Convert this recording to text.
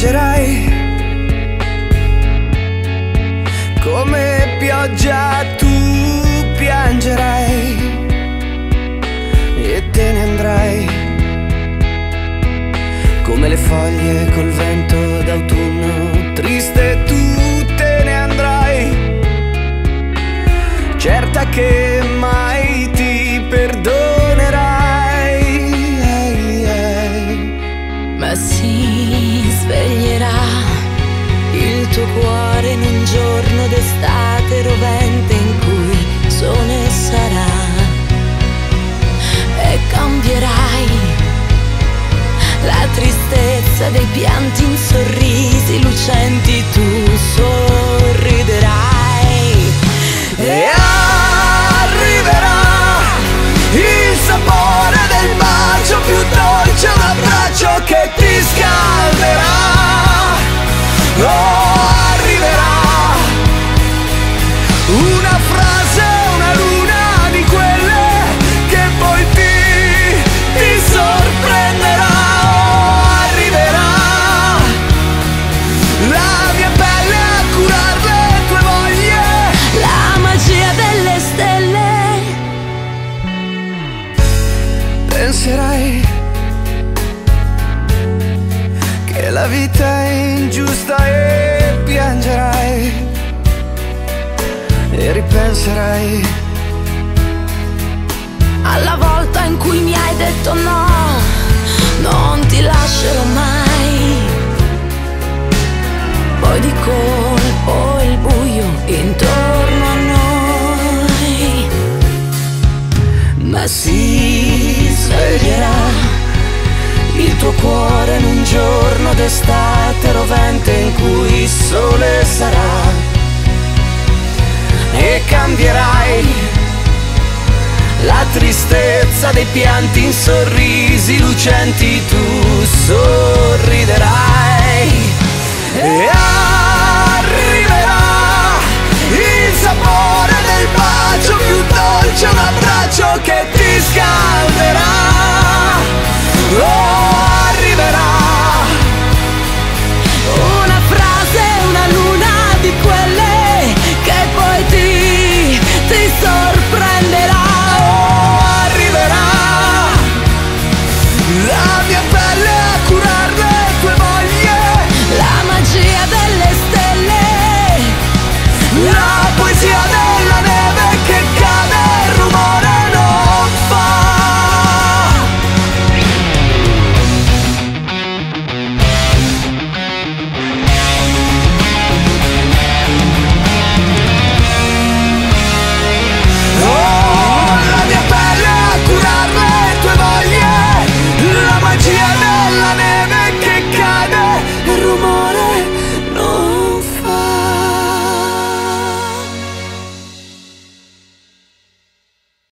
piangerai, come pioggia tu piangerai e te ne andrai, come le foglie col vento d'autunno, triste tu te ne andrai, certa che mai ti perdonerai. Ma si sveglierà il tuo cuore in un giorno d'estate rovente in cui sole sarà, e cambierai la tristezza dei pianti in sorrisi lucenti, tu sorriderai E arriverà il sapore del bacio più dolce, un abbraccio che ti scalderà. Oh, arriverà una frase, una luna di quelle che poi ti sorprenderà. Oh, arriverà la mia pelle a curar le tue voglie, la magia delle stelle. penserai che la vita è ingiusta e piangerai e ripenserai Alla volta in cui mi hai detto no, non ti lascerò mai. Poi di colpo il buio intorno a noi, ma si sveglierà il tuo cuore in un giorno d'estate rovente in cui il sole sarà, e cambierai la tristezza dei pianti in sorrisi lucenti, tu sorriderai.